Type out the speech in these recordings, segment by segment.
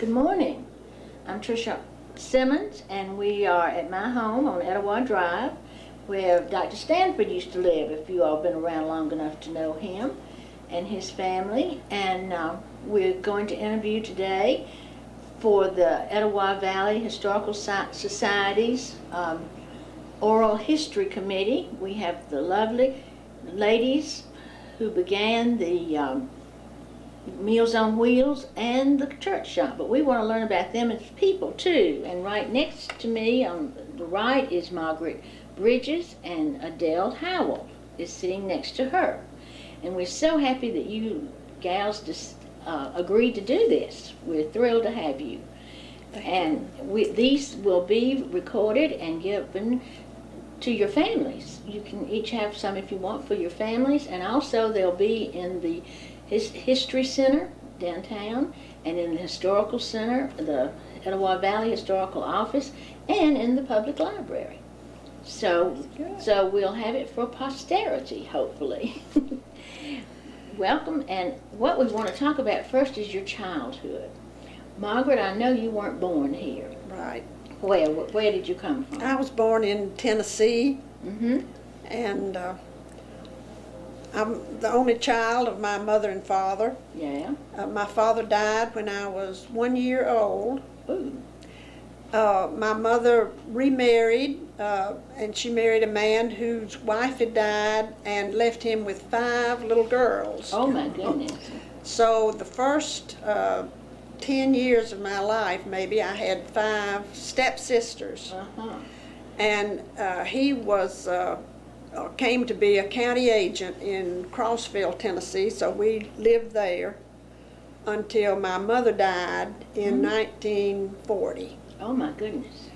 Good morning. I'm Tricia Simmons, and we are at my home on Etowah Drive, where Dr. Stanford used to live, if you all have been around long enough to know him and his family. And we're going to interview today for the Etowah Valley Historical Society's Oral History Committee. We have the lovely ladies who began the Meals on Wheels and the church shop, but we want to learn about them as people too. And right next to me on the right is Margaret Bridges, and Adele Howell is sitting next to her. And we're so happy that you gals just agreed to do this. We're thrilled to have you. These will be recorded and given to your families. You can each have some if you want for your families, and also they'll be in the History Center downtown, and in the Historical Center, the Etowah Valley Historical Office, and in the public library. So we'll have it for posterity, hopefully. Welcome, and what we want to talk about first is your childhood. Margaret, I know you weren't born here. Right. Where did you come from? I was born in Tennessee, Mm-hmm. and I'm the only child of my mother and father. Yeah. My father died when I was 1 year old. Ooh. My mother remarried, and she married a man whose wife had died and left him with 5 little girls. Oh my goodness. So the first 10 years of my life, maybe, I had 5 stepsisters. Uh-huh. And he was came to be a county agent in Crossville, Tennessee, so we lived there until my mother died in 1940. Oh my goodness.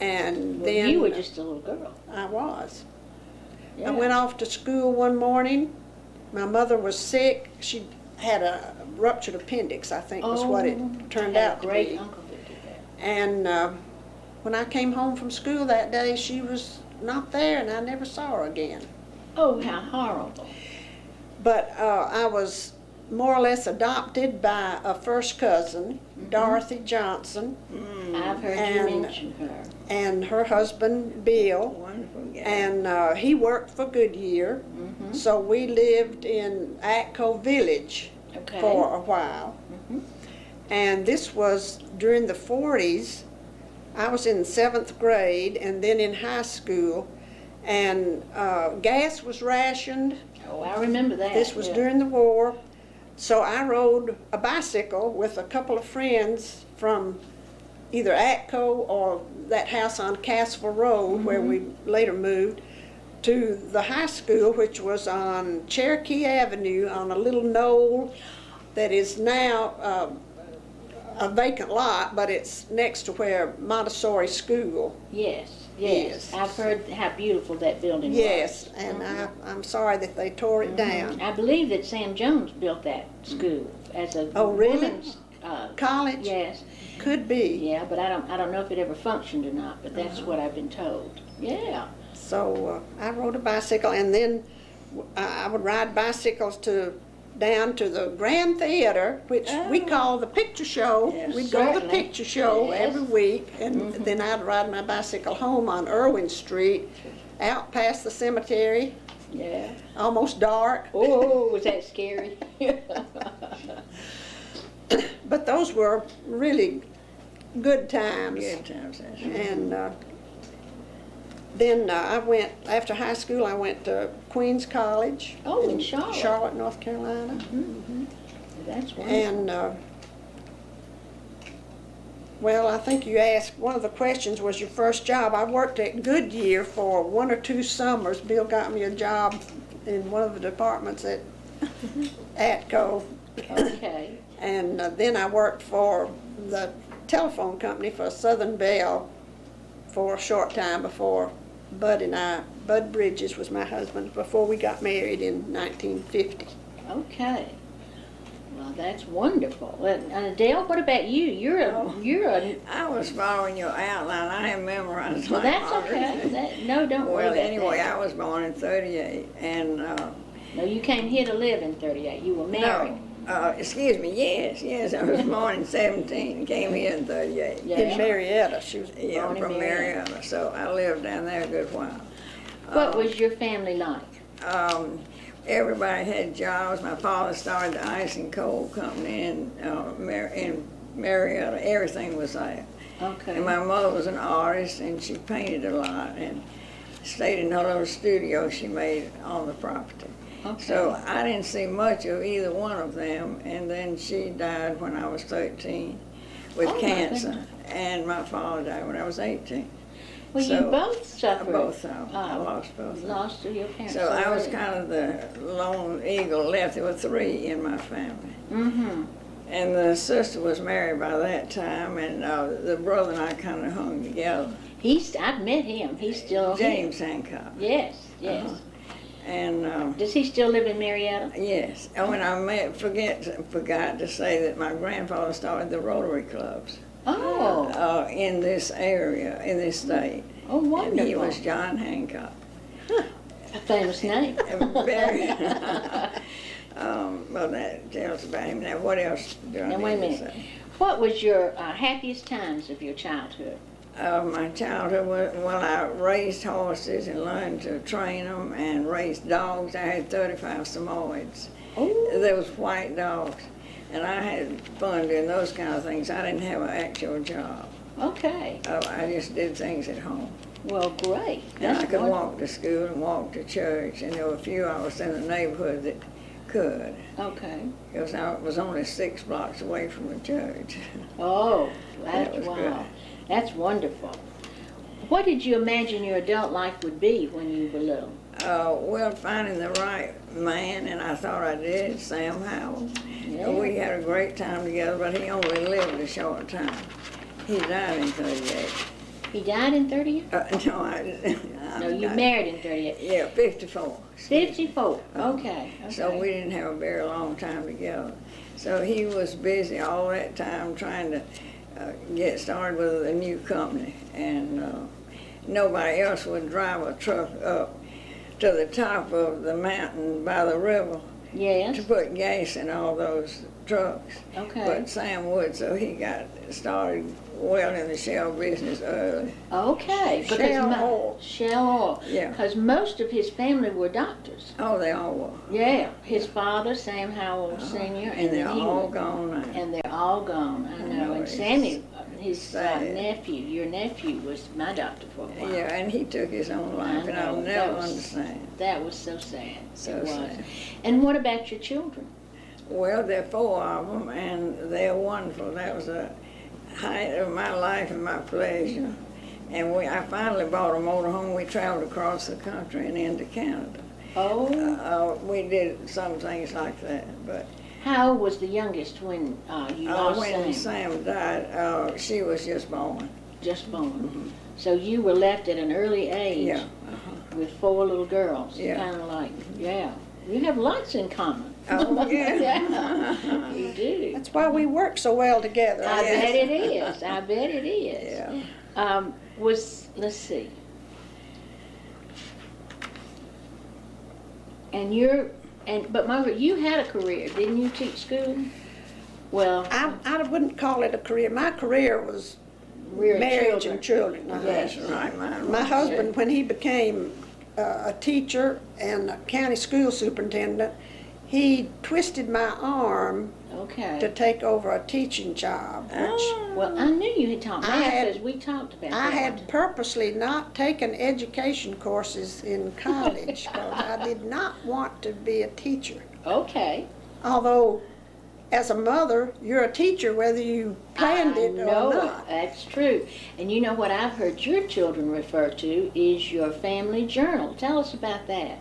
And Well, then you were just a little girl. I was. Yeah. I went off to school one morning. My mother was sick. She had a ruptured appendix, I think was what it turned out to Great be. uncle that did that. And when I came home from school that day, she was not there, and I never saw her again. Oh, how horrible. But I was more or less adopted by a first cousin, Dorothy Johnson, I've heard you And- mention her. and her husband, Bill. Wonderful guy. And he worked for Goodyear, so we lived in Atco Village Okay. for a while. Mhm. And this was during the 40s. I was in 7th grade and then in high school, and gas was rationed. Oh, I remember that. This was yeah. during the war. So I rode a bicycle with a couple of friends from either Atco or that house on Cassville Road, where we later moved, to the high school, which was on Cherokee Avenue on a little knoll that is now a vacant lot, but it's next to where Montessori School. Yes. Yes. I've heard how beautiful that building Yes, was. and I'm sorry that they tore it down. I believe that Sam Jones built that school as a Oh, really? woman's, College? yes. Could be. Yeah, but I don't know if it ever functioned or not, but that's what I've been told. Yeah. So I rode a bicycle, and then I would ride bicycles down to the Grand Theater, which we call the picture show. Yes, We'd go to the certainly. picture show Yes. every week, and then I'd ride my bicycle home on Irwin Street, out past the cemetery, Yeah. almost dark. Oh, was that scary? But those were really good times. Good times, that's right. And then I went, after high school, I went to Queens College. Oh, in Charlotte. Charlotte, North Carolina. That's wonderful. And, well, I think you asked, one of the questions was your first job. I worked at Goodyear for 1 or 2 summers. Bill got me a job in one of the departments at Atco. Okay. And then I worked for the telephone company for Southern Bell for a short time before Bud Bridges was my husband, before we got married in 1950. Okay. Well, that's wonderful. And Adele, what about you? You're a. I was following your outline. I have memorized. Well, my that's Margaret. okay. No, don't worry Well, about anyway, that. I was born in '38, and No, you came here to live in 38. You were married. no, Excuse me, yes, I was born in 17 and came here in 38. Yeah. In Marietta, she was. Yeah, Born in from Marietta. Marietta, so I lived down there a good while. What was your family like? Everybody had jobs. My father started the ice and coal company in Marietta. Everything was there. Okay. And my mother was an artist, and she painted a lot and stayed in her little studio she made on the property. Okay. So I didn't see much of either one of them, and then she died when I was 13 with Oh, my cancer, goodness. and my father died when I was 18. Well, you So, both suffered. Both of them. I lost both of them. Lost to your parents. So I was early. kind of the lone eagle left. There were 3 in my family. Mm-hmm. And the sister was married by that time, and the brother and I kind of hung together. I've met him. He's still James Hancock. here. Yes. Uh-huh. And Does he still live in Marietta? yes, and when I forgot to say that my grandfather started the Rotary clubs Oh. in this area, in this state. Oh, wonderful. And he was John Hancock. A famous name. Very. Well, that tells about him. Now, what else do I Now, need wait a to minute. say? What was your happiest times of your childhood? My childhood was, well, I raised horses and learned to train them and raised dogs. I had 35 Samoyeds. Oh. They was white dogs. And I had fun doing those kind of things. I didn't have an actual job. Okay. I just did things at home. Well, great. And I That's could wonderful. walk to school and walk to church. And there were a few of us in the neighborhood that could. Okay. Because I was only 6 blocks away from the church. Oh, That that's was wow. good. That's wonderful. What did you imagine your adult life would be when you were little? Well, finding the right man, and I thought I did, Sam Howell. Yeah. We had a great time together, but he only lived a short time. He died in 38. He died in 38? No, I No, you married in 38. Yeah, 54. 54. Okay. So we didn't have a very long time together. So he was busy all that time trying to get started with a new company, and nobody else would drive a truck up to the top of the mountain by the river Yes. to put gas in all those trucks. Okay. But Sam would, so he got started well in the shell business early. Okay. Because Shell oil. Shell oil. Yeah. Because most of his family were doctors. Oh, they all were. Yeah. His father, Sam Howell Sr., And they're then he all went- gone now. And they're all gone. I know. And it's Sammy, his sad. nephew, your nephew, was my doctor for a while. Yeah, and he took his own life, and I'll know, never that was- understand. That was so sad. So It was. sad. And what about your children? Well, there are 4 of them, and they're wonderful. That was a height of my life and my pleasure. And I finally bought a motorhome. We traveled across the country and into Canada. Oh, We did some things like that, but how old was the youngest when you lost when Sam? Sam died, she was just born. Just born. So you were left at an early age Yeah. with 4 little girls. Yeah. Kind of like, yeah. You have lots in common. Oh, yeah. Yeah, you do. That's why we work so well together. I Yes. bet it is. I bet it is. Yeah. Let's see. But Margaret, you had a career, didn't you? Teach school? Well, I wouldn't call it a career. My career was rearing marriage children. and children. Yes. That's right, mine My was. husband, when he became a teacher and a county school superintendent, he twisted my arm Okay. to take over a teaching job, which Well, I knew you had taught I math had- because we talked about I that. had purposely not taken education courses in college because I did not want to be a teacher. Okay. Although, as a mother, you're a teacher whether you planned I it know or not. That's true. And you know what I've heard your children refer to is your family journal. Tell us about that.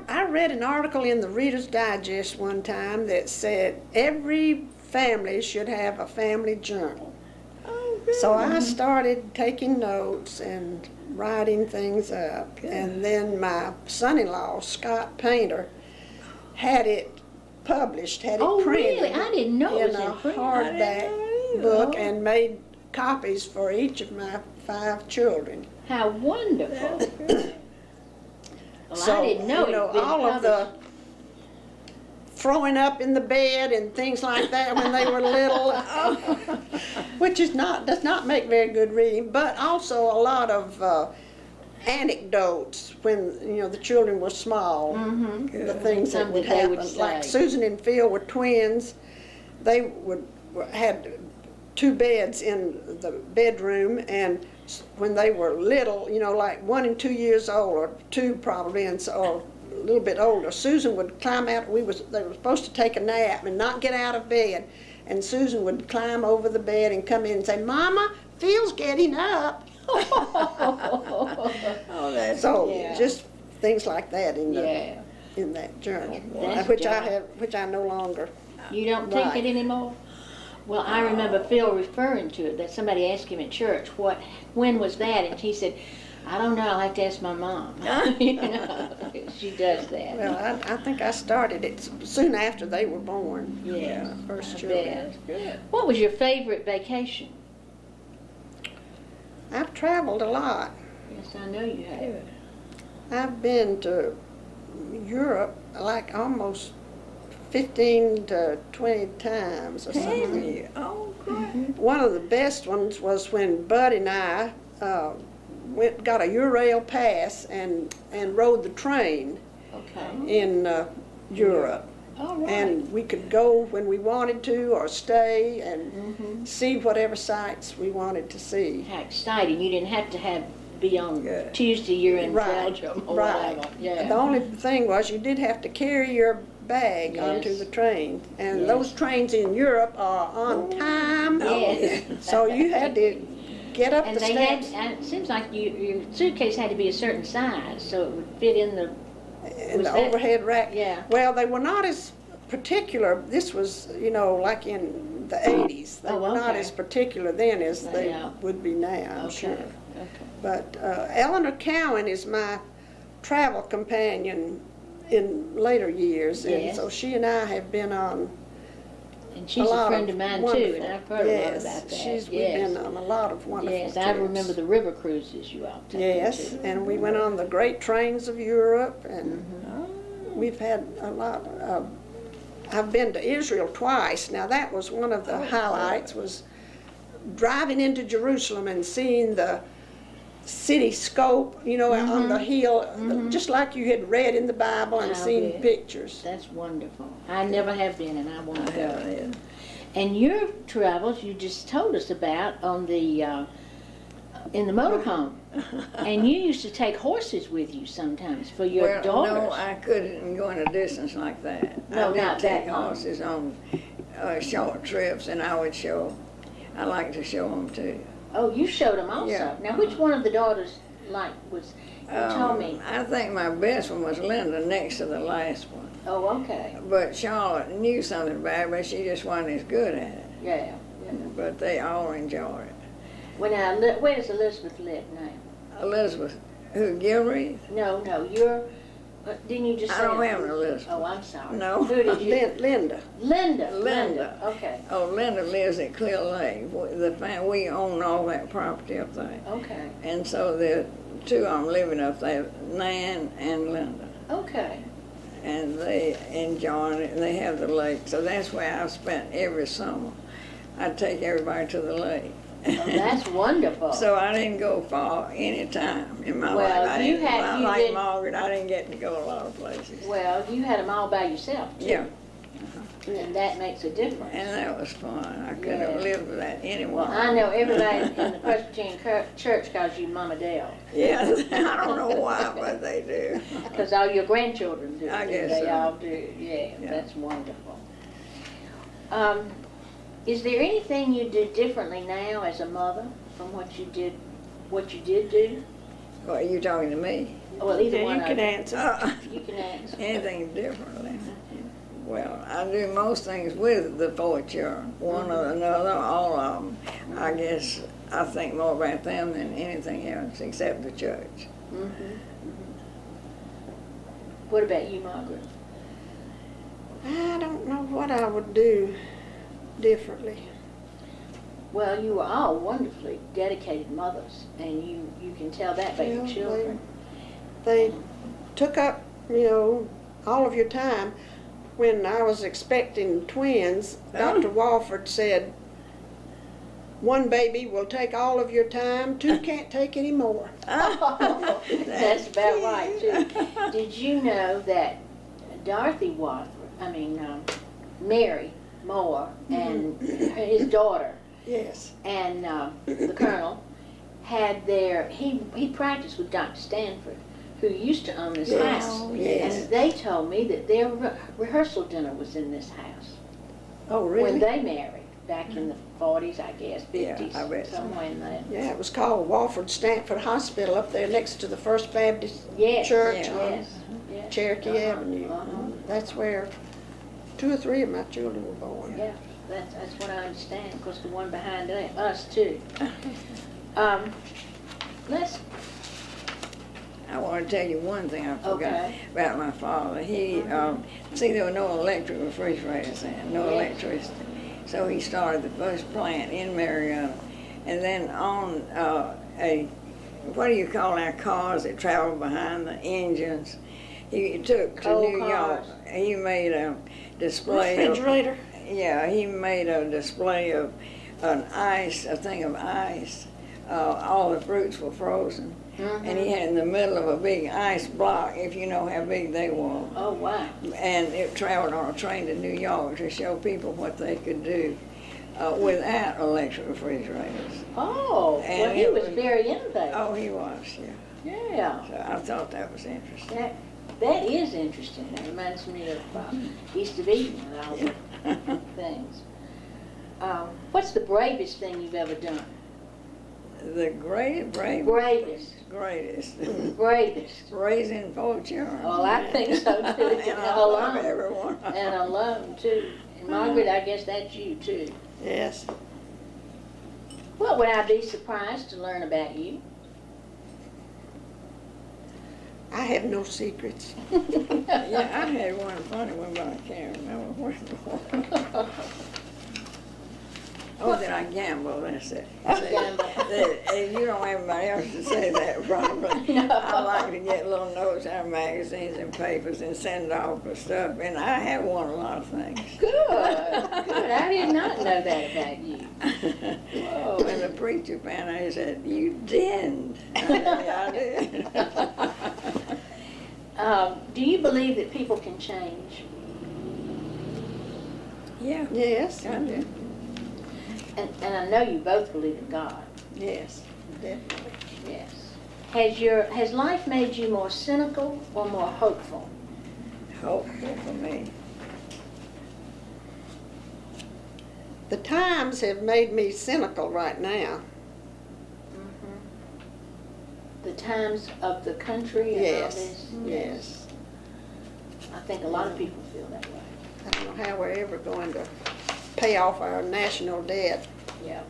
I read an article in the Reader's Digest one time that said every family should have a family journal. Oh, So I started taking notes and writing things up. And then my son-in-law, Scott Painter, had it published, had it Oh, printed really? I didn't know it was in a in print. I didn't know hardback either. book and made copies for each of my 5 children. How wonderful. Well, So, I didn't know you know, it had been all of the published. throwing up in the bed and things like that when they were little, which does not make very good reading, but also a lot of anecdotes when the children were small, the things that would happen. Like Susan and Phil were twins. They had 2 beds in the bedroom, and when they were little, like 1 and 2 years old, or 2 probably, or a little bit older, Susan would climb out. They were supposed to take a nap and not get out of bed, and Susan would climb over the bed and come in and say, "Mama, Phil's getting up." Oh, that's Just things like that in that journal, which I no longer. You don't take it anymore? Well, I remember Phil referring to it, that somebody asked him at church, when was that? And he said, "I don't know, I'll have to ask my mom." She does that. Well, I think I started it soon after they were born. Yeah, first I children. bet. What was your favorite vacation? I've traveled a lot. Yes, I know you have. I've been to Europe like almost 15 to 20 times or something. Oh, great. One of the best ones was when Bud and I got a Eurail pass and rode the train in Europe. All right. And we could go when we wanted to, or stay and see whatever sights we wanted to see. How exciting. You didn't have to be on Tuesday, you're in Belgium or whatever. Yeah. The only thing was you did have to carry your bag onto the train. And those trains in Europe are on time. Yes. So you had to get up the steps. And it seems like your suitcase had to be a certain size so it would fit in the overhead rack. Yeah. Well, they were not as particular. This was, like in the 80s. They were not as particular then as they would be now, I'm sure. Okay. But Eleanor Cowan is my travel companion in later years, and so she and I have been on. And she's a friend of mine too, and I've heard a lot about that. We've been on a lot of wonderful trips. I remember the river cruises you all took. Yes, and we went on the great trains of Europe, and we've had a lot. I've been to Israel twice. Now that was one of the highlights, was driving into Jerusalem and seeing the city scope, on the hill, just like you had read in the Bible and seen pictures. That's wonderful. I never have been, and I want to go. And your travels, you just told us about on the in the motorhome, and you used to take horses with you sometimes for your daughters. No, I couldn't go in a distance like that. No, I did not take that long. horses on short trips, and I would show. I like to show them too. Oh, you showed them also. Yeah. Now, which one of the daughters was? You told me. I think my best one was Linda, next to the last one. Oh, okay. But Charlotte knew something about it, but she just wasn't as good at it. Yeah. But they all enjoyed it. Where does Elizabeth live now? Elizabeth, who, Gilreath? No, didn't you just say? I don't have an Elizabeth. Oh, I'm sorry. No. Who did you? Linda. Linda. Okay. Oh, Linda lives at Clear Lake. We own all that property up there. Okay. And so the 2 of them living up there, Nan and Linda. Okay. And they enjoy it, and they have the lake. So that's where I've spent every summer. I'd take everybody to the lake. Oh, that's wonderful. So I didn't go far any time in my life. Like Margaret, I didn't get to go a lot of places. Well, you had them all by yourself, too. Yeah. And that makes a difference. And that was fun. I couldn't have lived without anyone. Well, I know everybody in the Presbyterian Church calls you Mama Dale. Yeah, I don't know why, but they do. Because all your grandchildren do. I guess they so. all do. Yeah, that's wonderful. Is there anything you do differently now as a mother from what you did do? Well, are you talking to me? Well, either one you can answer. You can answer. Anything differently? Well, I do most things with the 4 children, one or another, all of them. I guess I think more about them than anything else except the church. What about you, Margaret? I don't know what I would do differently. Well, you were all wonderfully dedicated mothers, and you can tell that by your children. They took up, all of your time. when I was expecting twins, Dr. Walford said, one baby will take all of your time, two can't take any more. That's about right, too. Did you know that Mary Moore and his daughter Yes. and the Colonel he practiced with Dr. Stanford, who used to own this Yes, house. yes. And they told me that their rehearsal dinner was in this house. Oh, really? When they married, back in the 40s, I guess, 50s, Yeah, I bet so. somewhere in there. Yeah, it was called Walford Stanford Hospital up there next to the First Baptist Yes, Church yeah. on yes, yes. Cherokee Avenue. That's where 2 or 3 of my children were born. Yeah, that's what I understand, because the one behind us, too. I want to tell you one thing I forgot Okay. about my father. He, see, there were no electric refrigerators then, no Yes. electricity. So he started the first plant in Marietta. And then on what do you call our cars that travel behind the engines? He took to Coal New York. cars. He made a display Refrigerator. Yeah, he made a display of a thing of ice. All the fruits were frozen. And he had in the middle of a big ice block, if you know how big they were. Oh, wow. And it traveled on a train to New York to show people what they could do without electric refrigerators. Oh, And well, he it was was- very innovative. Oh, he was, yeah. Yeah. So I thought that was interesting. That is interesting. That reminds me of East of Eden and all the things. What's the bravest thing you've ever done? The greatest. Bravest. Bravest. Raising 4 children. Oh, I think so too. And I love Alone. everyone. And alone too. And Margaret, I guess that's you too. Yes. What would I be surprised to learn about you? I have no secrets. Yeah, I had one funny one, but I can't remember what it was. Oh, that I gamble, that's it. Gamble. You don't have anybody else to say that probably. No. I like to get little notes out of magazines and papers and send off for stuff, and I have won a lot of things. Good. Good. I did not know that about you. Whoa. When the preacher found out, he said, "You didn't." I said, "Yeah, I did." Do you believe that people can change? Yeah, Yes. I do. And I know you both believe in God. Yes, definitely. Yes. Has life made you more cynical or more hopeful? Hopeful for me. The times have made me cynical right now. The times of the country and all Yes, this? yes. I think a lot of people feel that way. I don't know how we're ever going to pay off our national debt. Yeah.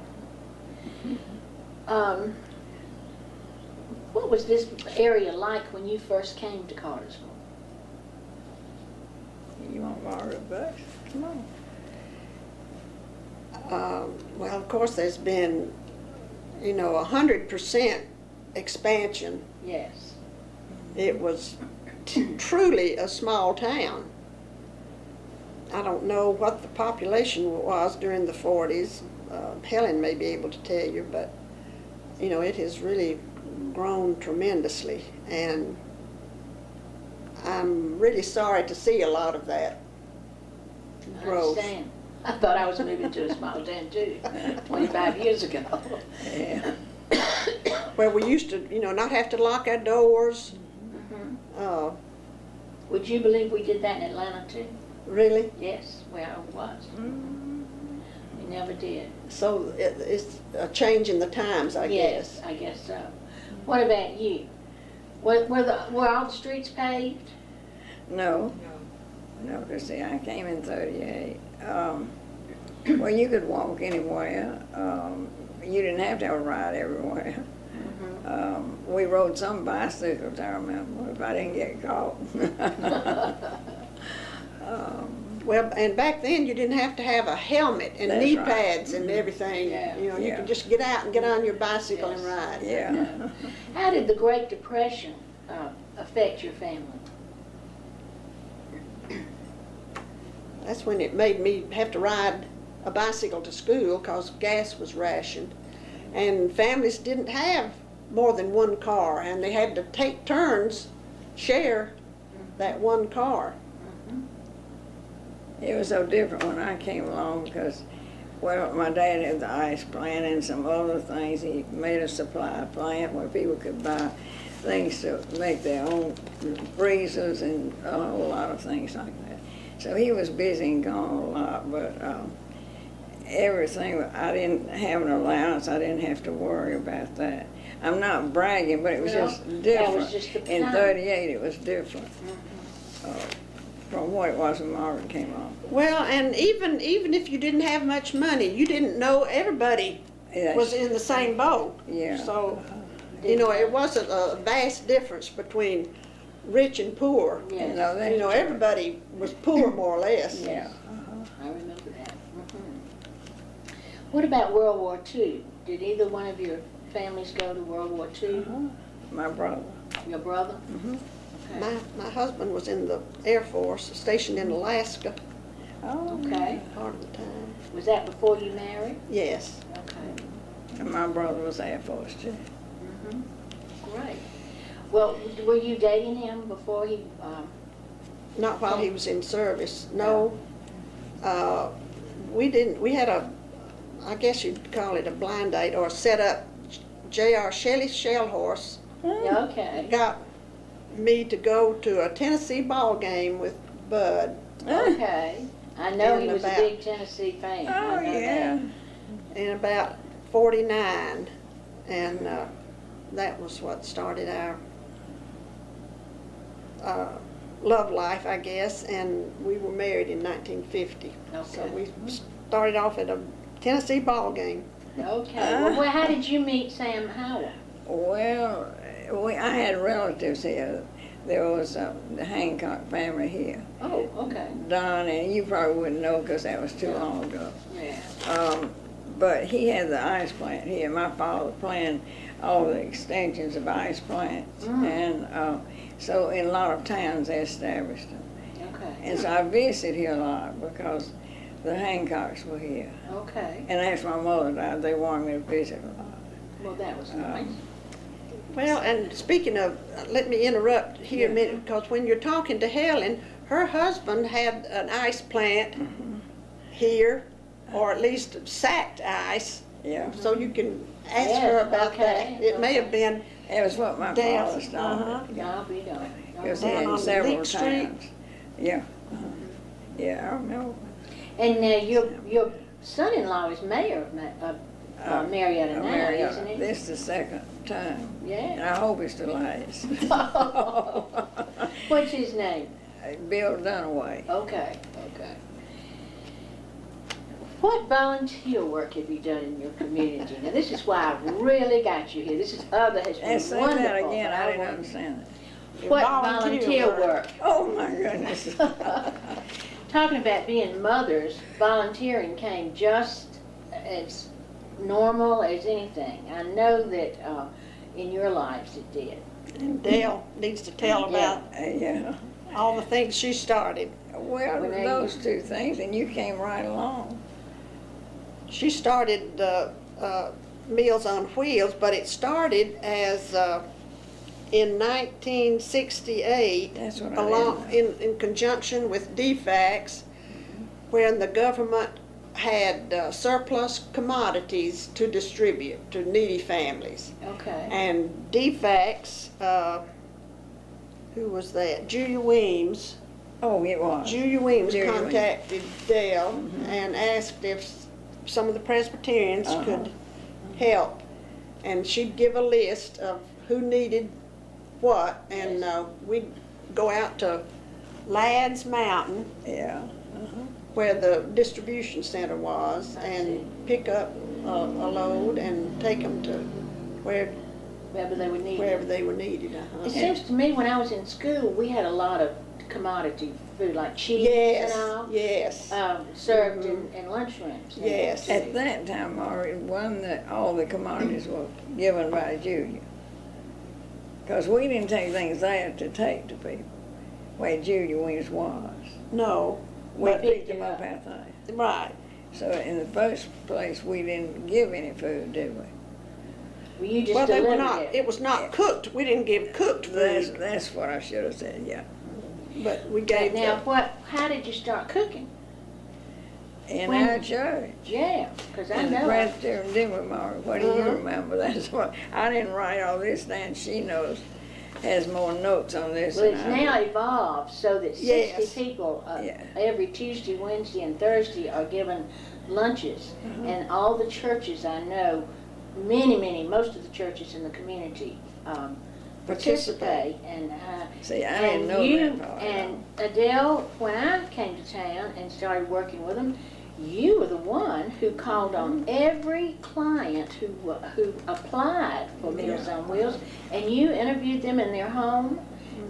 What was this area like when you first came to Cartersville? You want Margaret Bush? Come on. Well, of course, there's been, 100% expansion. Yes. It was truly a small town. I don't know what the population was during the 40s. Helen may be able to tell you, but, it has really grown tremendously. And I'm really sorry to see a lot of that I growth. understand. I thought I was moving to a small town too, 25 years ago. Yeah. Where we used to, not have to lock our doors. Would you believe we did that in Atlanta too? Really? Yes, where I was. We never did. So it's a change in the times, I guess. Yes, I guess so. What about you? Were all the streets paved? No. No, because see, I came in 38. Well, you could walk anywhere. You didn't have to have a ride everywhere. We rode some bicycles, I remember, if I didn't get caught. Well, and back then you didn't have to have a helmet and That's knee right. pads and everything. Yeah. You Yeah. could just get out and get on your bicycle Yes. and ride. Yeah. How did the Great Depression affect your family? That's when it made me have to ride a bicycle to school because gas was rationed. And families didn't have more than one car, and they had to take turns, share that one car. It was so different when I came along because, well, my dad had the ice plant and some other things. He made a supply plant where people could buy things to make their own freezers and a whole lot of things like that. So he was busy and gone a lot, but everything, I didn't have an allowance. I didn't have to worry about that. I'm not bragging, but it was just different. Was just the In time. 38, it was different from what it was when Margaret came on. Well, and even if you didn't have much money, you didn't know everybody Yes. was in the same boat. Yeah. So, you know, it wasn't a vast difference between rich and poor. Yes. No, that's You know, true. everybody was poor more or less. Yeah. I remember that. What about World War II? Did either one of your families go to World War II? My brother. Your brother? Okay. My husband was in the Air Force, stationed in Alaska Oh, Okay. part of the time. Was that before you married? Yes. Okay. and my brother was Air Force too. Great. Well, were you dating him before he, Not while he was in service, no. We didn't, we had I guess you'd call it a blind date or set up. J.R. Shelley's Shell Horse yeah, okay. got me to go to a Tennessee ball game with Bud. Okay. I know he And was a about- big Tennessee fan. I Oh, know yeah. In about 49, and that was what started our love life, I guess, and we were married in 1950. So Okay. we started off at a Tennessee ball game. that. Okay. Well, how did you meet Sam Howell? Well, I had relatives here. There was the Hancock family here. Oh, okay. Don, and you probably wouldn't know because that was too long ago. Yeah. But he had the ice plant here. My father planned all the extensions of ice plants. And so in a lot of towns they established them. Okay. And so I visited here a lot because the Hancocks were here. Okay. And after my mother died, they wanted me to visit a lot. Well, that was nice. Well, and speaking of, let me interrupt here a minute, because when you're talking to Helen, her husband had an ice plant here, or at least sacked ice, Yeah. so you can ask Yes, her about okay, that. It may have been It was what my down, father started. I'll be done. It was down in on several Leek Street. towns. Yeah. Yeah, I remember. And your son-in-law is mayor of Marietta now, Marietta. isn't he? This is the second time. And Yeah. I hope it's the last. What's his name? Bill Dunaway. Okay, okay. What volunteer work have you done in your community? Now, this is why I really got you here. This is that has been And say wonderful. that again, but I didn't want- understand it. What Volunteer volunteer work. work? Oh my goodness. Talking about being mothers, volunteering came just as normal as anything. I know that in your lives it did. And Dale needs to tell about Yeah. all the things she started. Well, When they- those two things, and you came right along. She started Meals on Wheels, but it started as in 1968, That's what I along didn't in conjunction with DFACS, when the government had surplus commodities to distribute to needy families. Okay. And DFACS, who was that? Julia Weems. Oh, it was. Julia Weems Julia Weems. contacted Dale and asked if some of the Presbyterians could help. And she'd give a list of who needed what, and we'd go out to Ladd's Mountain, Yeah. where the distribution center was, and pick up a load and take them to Wherever they would need it. wherever they were needed. It seems to me when I was in school, we had a lot of commodity food, like cheese Yes, and all, yes. served in lunchrooms. and Yes. that, too. At that time, Margaret, all the commodities were given by Julia. Because we didn't take things there to take to people, where Julia Weems was. No, We But- picked them up, I think. Right. So in the first place, we didn't give any food, did we? Well, you just Well, they were delivered not, it. it was not cooked. We didn't give cooked That's, food, that's what I should have said, yeah. but we But gave now, them. how did you start cooking? In When- our church. Yeah, because I And the know. Presbyterian did Margaret. What do you Uh-huh. remember? That's what, I didn't write all this down. She knows, has more notes on this Well, than it's I do. now evolved so that 60 Yes. people Yeah. every Tuesday, Wednesday, and Thursday are given lunches. And all the churches I know, most of the churches in the community participate. And See, I didn't know you that part. and Adele, when I came to town and started working with them, you were the one who called on every client who applied for Meals on Wheels, and you interviewed them in their home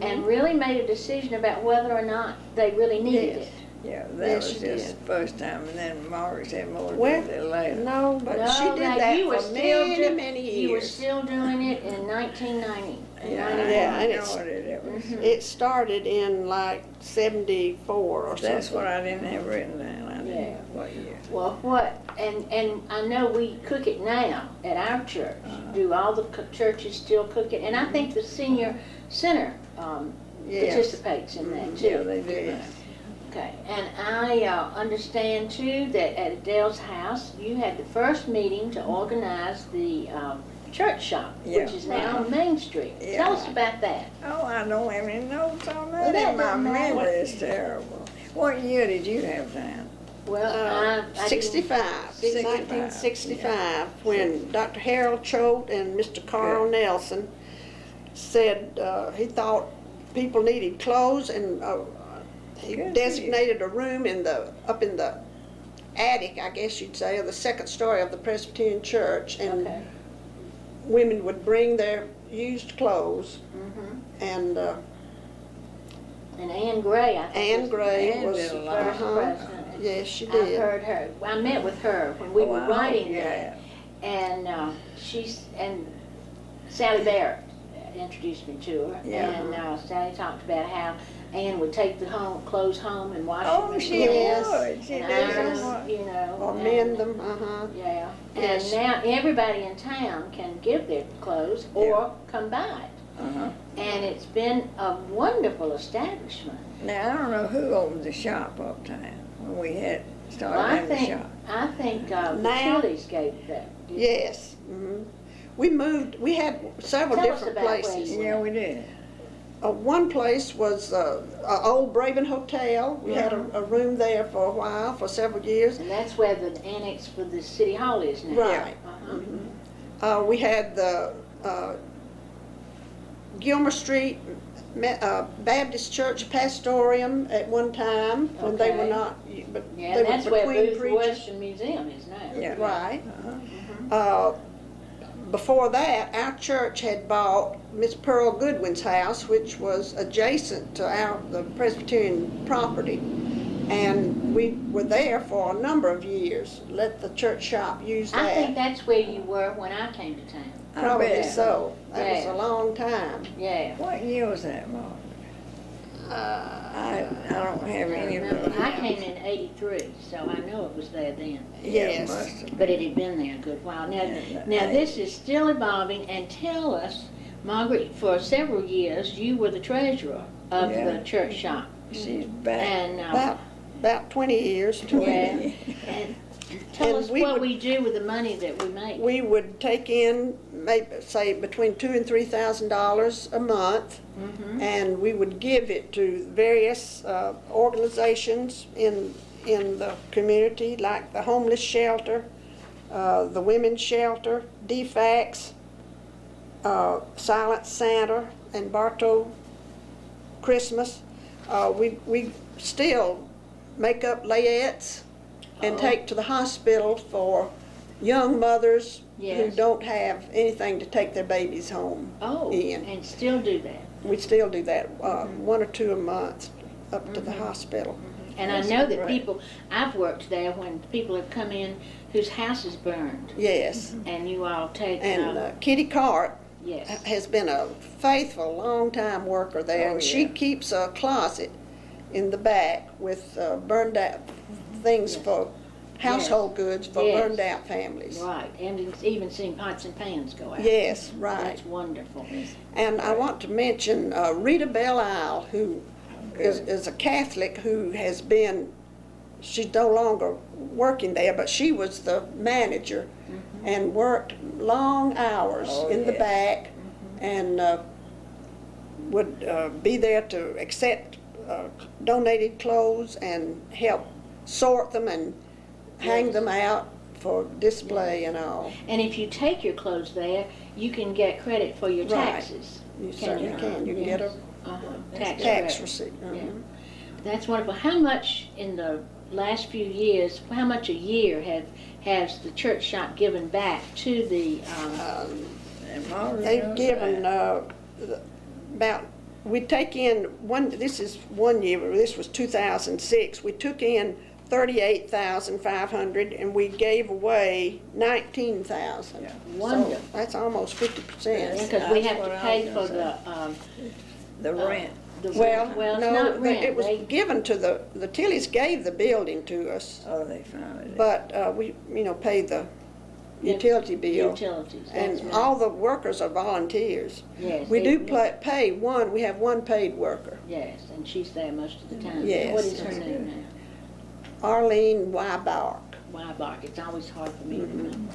and really made a decision about whether or not they really needed Yes. it. Yeah, that Yes, was she just did. the first time, and then Margaret had more to do Well, with it later. no, but No, she did now that you were for still many, many years. You were still doing it in 1990. Yeah, I Yeah, and know it's- what it was. It started in like 74 or something. That's what I didn't have written down. I didn't Yeah. know what year. Well, and I know we cook it now at our church. Do all the churches still cook it? And I think the senior center Yes. participates in that too. Yeah, they do Yes. that. Okay, and I understand too that at Adele's house, you had the first meeting to organize the church shop, Yeah. which is now on Main Street. Yeah. Tell us about that. Oh, I don't have any notes on Well, that. that And my doesn't matter. memory is terrible. What year did you have time? Well, I didn't- 65, 65, 1965, when Dr. Harold Choate and Mr. Carl Good. Nelson said he thought people needed clothes, and he Good for designated a room up in the attic, I guess you'd say, of the second story of the Presbyterian church, and Okay. women would bring their used clothes, Mhm. and And Ann Gray, I think. Ann was Gray Ann was, did a lot. First president. yes, she I've did. heard her. I met with her when we were Wow, writing yeah. that, and and Sally Barrett introduced me to her, Yeah. and Sally talked about how Ann would take the clothes home and wash Oh, them and she clean Yes. would. She and did iron so them, much. you know, Or and- mend them, Yeah, Yes. and now everybody in town can give their clothes or Yeah. come buy it, Uh-huh. and it's been a wonderful establishment. Now, I don't know who opened the shop uptown when we had started Well, having the shop. I think the Now- Tillies gave that. Yes. We moved, we had several Tell us different about where places. you- Yeah, we did. One place was Old Braven Hotel. We had a room there for a while, for several years. And that's where the annex for the city hall is now. Right. Uh-huh. We had the Gilmer Street Baptist Church Pastorium at one time, when they were Okay. not, but Yeah, they and that's were where between Booth preachers. Western Museum is now. Yeah. Right. Uh-huh. Before that, our church had bought Miss Pearl Goodwin's house, which was adjacent to the Presbyterian property. And we were there for a number of years, let the church shop use I think that. that's where you were when I came to town. I Probably bet. so. That was Yeah. a long time. Yeah. What year was that, Margaret? I don't have I any of remember, those. I came in '83, so I know it was there then. Yeah, it Yes. must have been. But it had been there a good while. Now, Yeah. this is still evolving, and tell us, Margaret, for several years, you were the treasurer of Yeah. the church shop. She's back. And, About 20 years. yeah, and tell And us we what would- we do with the money that we make. We would take in, maybe, say, between $2,000 and $3,000 a month, Mhm. and we would give it to various organizations in the community, like the homeless shelter, the women's shelter, DFACS, Silent Santa, and Bartow Christmas. We still make up layettes and Oh. take to the hospital for young mothers who Yes. don't have anything to take their babies home. Oh, Ian. and still do that. We still do that, one or two a month up to the hospital. And I That's know that great. people, I've worked there when people have come in whose house is burned, Yes. and you all take, And Kitty Cart yes. has been a faithful, long-time worker there, Oh, and she yeah. keeps a closet in the back with burned out things for household goods for burned out families. Right, and it's even seen pots and pans go out. Yes, right. That's wonderful. And I want to mention Rita Belle Isle, who is a Catholic who has been, she's no longer working there, but she was the manager and worked long hours in the back and would be there to accept donated clothes and help sort them and hang them out for display and all. And if you take your clothes there, you can get credit for your Right. taxes. You certainly can. You can get a tax tax credit. receipt. Yeah. That's wonderful. How much in the last few years, how much a year has the church shop given back to the They've given about, we take in this is 1 year, this was 2006, we took in 38,500 and we gave away 19,000. Wonderful. So that's almost 50%. because we have That's to what I pay was for gonna the rent. the Well, it's no, not rent. it was They- given to the Tillys gave the building to us, Oh, they found it. but we, paid the utility bill. utilities. And That's right. all the workers are volunteers. Yes, We they- do pay one, we have one paid worker, Yes, and she's there most of the time. Yes, What is her that's name good. now? Arlene Wybark. Wybark. It's always hard for me to remember.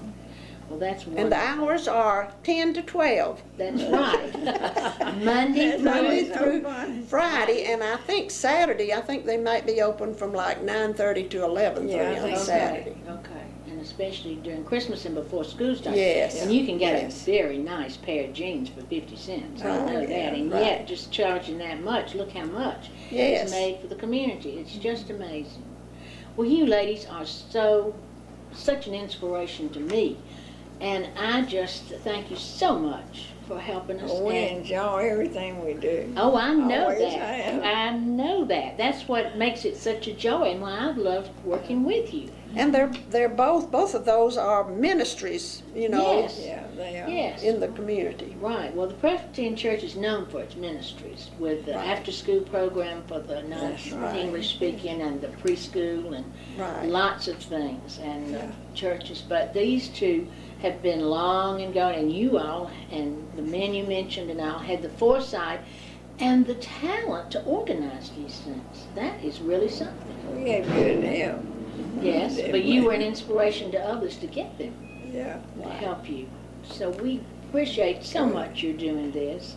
Well, that's And the wonderful. hours are 10 to 12, That's right. Monday Monday through. through Friday, and I think Saturday, I think they might be open from like 9:30 to 11:30 Yeah, I on think so. Saturday. Okay, and especially during Christmas and before school starts. Yes. And you can get Yes. a very nice pair of jeans for 50 cents. I Right, know that. yeah, And right. yet, just charging that much, look how much Yes. is made for the community. It's just amazing. Well, you ladies are such an inspiration to me. And I just thank you so much for helping us. We And- enjoy everything we do. Oh, I know Always that. have. I know that. That's what makes it such a joy and why I've loved working with you. And they're both of those are ministries, Yes. Yeah, they are. Yes. in the community. Right. Well, the Presbyterian Church is known for its ministries with the Right. after-school program for the That's right. non-English speaking and the preschool and Right. lots of things and churches. But these two have been long and going, and you all and the men you mentioned and all had the foresight and the talent to organize these things. That is really something. We had good help. Yes, but you were an inspiration to others to get them. Yeah. To help you. So we appreciate so much you're doing this.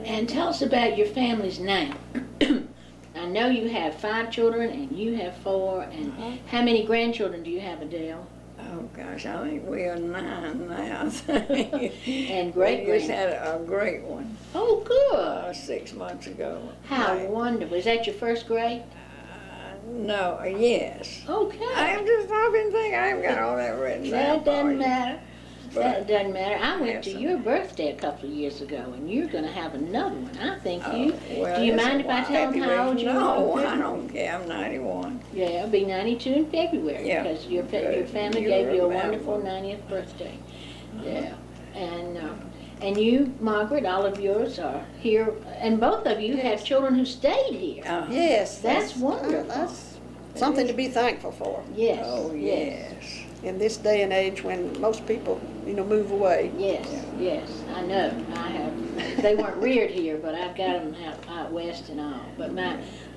And tell us about your families now. I know you have 5 children and you have 4. And how many grandchildren do you have, Adele? Oh, gosh, I think we are 9 now. And great We just grand. had a great one Oh, good. 6 months ago. How Right. wonderful. Is that your first grade? No, yes. Okay. I've been thinking I haven't got all that written down. That doesn't for you. matter. That doesn't matter. I went to Yes. your birthday a couple of years ago, and you're going to have another one. I think you. Well, Do you it's mind a if I while. tell them how old you No, are? I don't care. I'm 91. Yeah, it'll be 92 in February Yeah. because your Good. family You gave you a remember. wonderful 90th birthday. Yeah, and you, Margaret, all of yours are here, and both of you have children who stayed here. Yes, That's wonderful. That's something to be thankful for Yes. Oh, yes. in this day and age when most people, move away. Yes, yes, I know. I have. They weren't reared here, but I've got them out west and all. But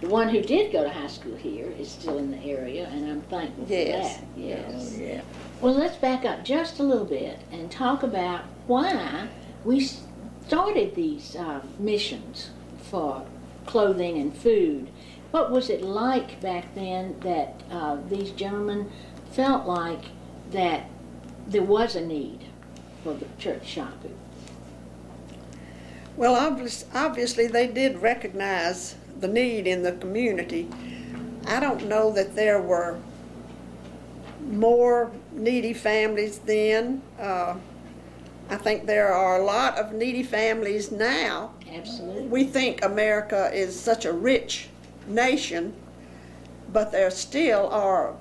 the one who did go to high school here is still in the area, and I'm thankful Yes. for that. Yes. Oh, yeah. Well, let's back up just a little bit and talk about why we started these missions for clothing and food. What was it like back then that these gentlemen felt like that there was a need for the church shopping? Well, obviously they did recognize the need in the community. I don't know that there were more needy families then. I think there are a lot of needy families now. Absolutely. We think America is such a rich nation, but there still are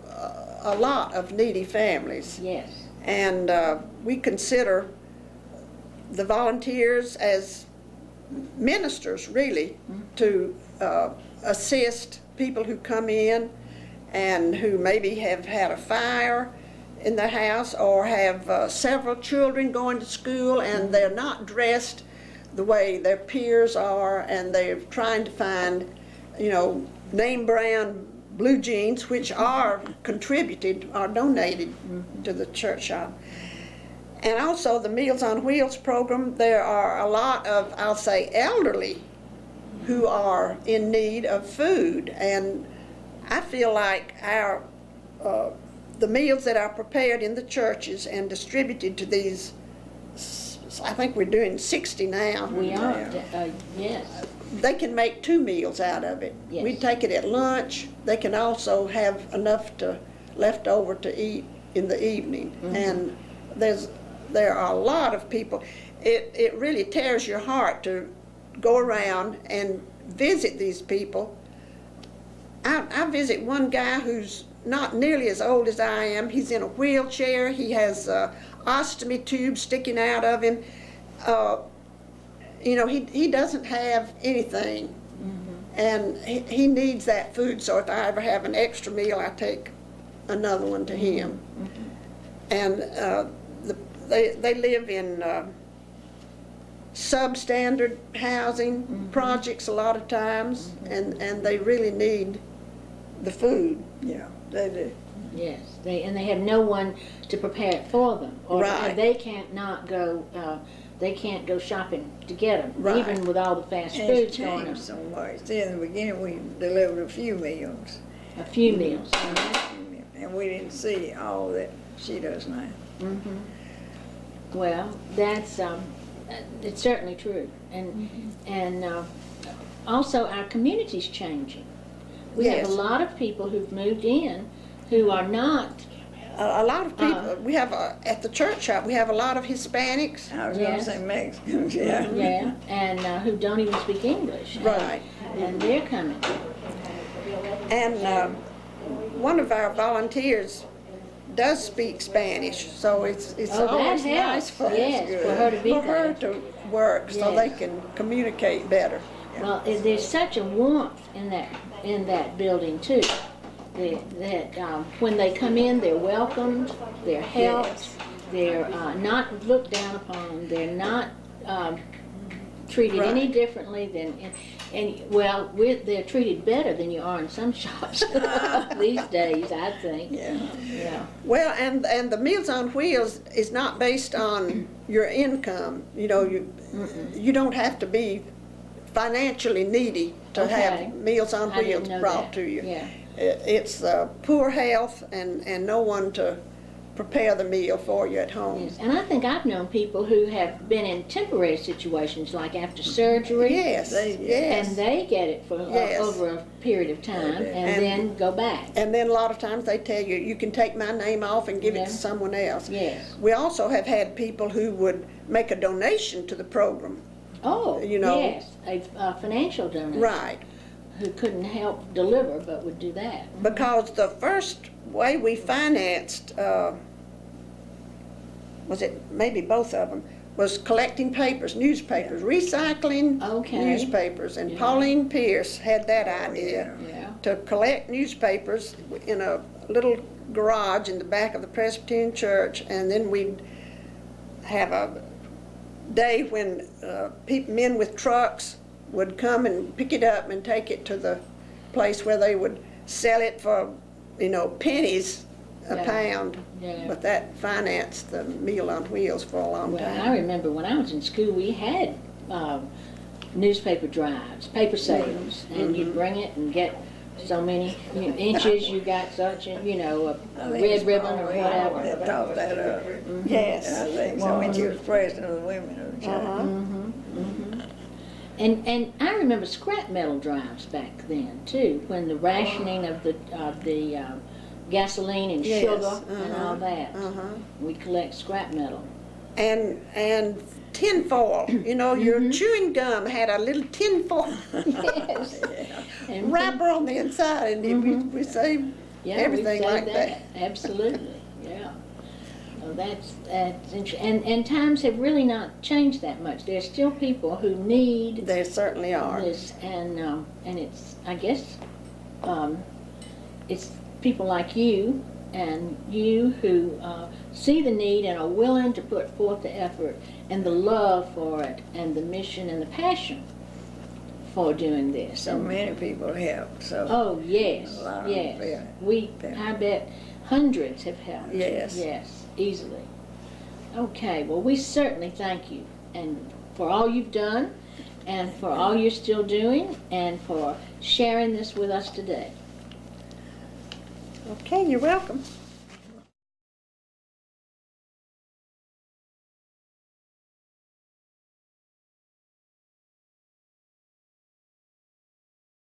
a lot of needy families. Yes. And we consider the volunteers as ministers, really, to assist people who come in and who maybe have had a fire in their house or have several children going to school and they're not dressed the way their peers are, and they're trying to find, name brand blue jeans, which are contributed or donated to the church shop. And also the Meals on Wheels program, there are a lot of, I'll say, elderly who are in need of food. And I feel like the meals that are prepared in the churches and distributed to these, I think we're doing 60 now. We are, yes. They can make 2 meals out of it. Yes. We take it at lunch. They can also have enough left over to eat in the evening. And there are a lot of people. It really tears your heart to go around and visit these people. I visit one guy who's not nearly as old as I am. He's in a wheelchair. He has ostomy tubes sticking out of him. He doesn't have anything, and he needs that food. So if I ever have an extra meal, I take another one to him. And they live in substandard housing projects a lot of times, and they really need the food. Yeah, they do. Yes, they have no one to prepare it for them, or Right. they can't not go. They can't go shopping to get them, Right. even with all the fast It's foods going on. changed so much. See, in the beginning, we delivered a few meals, A few meals. and we didn't see all that she does now. Well, that's it's certainly true, and also our community's changing. We have Yes. a lot of people who've moved in who are not. A lot of people, we have, at the church shop, we have a lot of Hispanics. I was going Yes. to say Mexicans, yeah. Yeah, and who don't even speak English. Right. And they're coming. And one of our volunteers does speak Spanish, so it's Oh, that always nice helps. for, Yes, for her to be for her there. to work so Yes. they can communicate better. Well, there's such a warmth in that building too. That when they come in, they're welcomed, they're helped, Yes. they're not looked down upon, they're not treated any Right. differently than, they're treated better than you are in some shops these days, I think. Yeah. Yeah. Well, and the Meals on Wheels is not based on your income. You don't have to be financially needy to Okay. have Meals on I didn't Wheels know brought that. to you. Yeah. It's poor health and no one to prepare the meal for you at home. Yes. And I think I've known people who have been in temporary situations, like after surgery. Yes, Yes. And they get it for Yes. over a period of time They do. and then go back. And then a lot of times they tell you, you can take my name off and give it Yeah. to someone else. Yes. We also have had people who would make a donation to the program. Oh, Yes, a financial donation. Right. Who couldn't help deliver but would do that. Because the first way we financed, was it maybe both of them, was collecting papers, newspapers, recycling Okay. newspapers. And Yeah. Pauline Pierce had that idea Yeah. to collect newspapers in a little garage in the back of the Presbyterian church, and then we'd have a day when men with trucks would come and pick it up and take it to the place where they would sell it for, pennies a Yeah. pound. Yeah. But that financed the Meal on Wheels for a long Well, time. I remember when I was in school, we had newspaper drives, paper sales, and you'd bring it and get so many inches, you got such a, a I think red it's ribbon or probably whatever. That taught that up. Yes. I think so, when she was president of the women of the church. Uh-huh. And I remember scrap metal drives back then too, when the rationing of the gasoline and Yes, sugar and all that. Uh-huh. We collect scrap metal. And tin foil, your chewing gum had a little tin foil Yes. And wrapper on the inside, and we saved yeah, everything we like saved that. Absolutely, yeah. Well, that's interesting. And times have really not changed that much. There's still people who need There certainly are. this, and it's, I guess, it's people like you and you who see the need and are willing to put forth the effort and the love for it and the mission and the passion for doing this. So many people help, so. Oh, yes, A lot of yes. them, I bet hundreds have helped. Yes. Yes, easily. Okay, well, we certainly thank you and for all you've done and for all you're still doing and for sharing this with us today. Okay, you're welcome.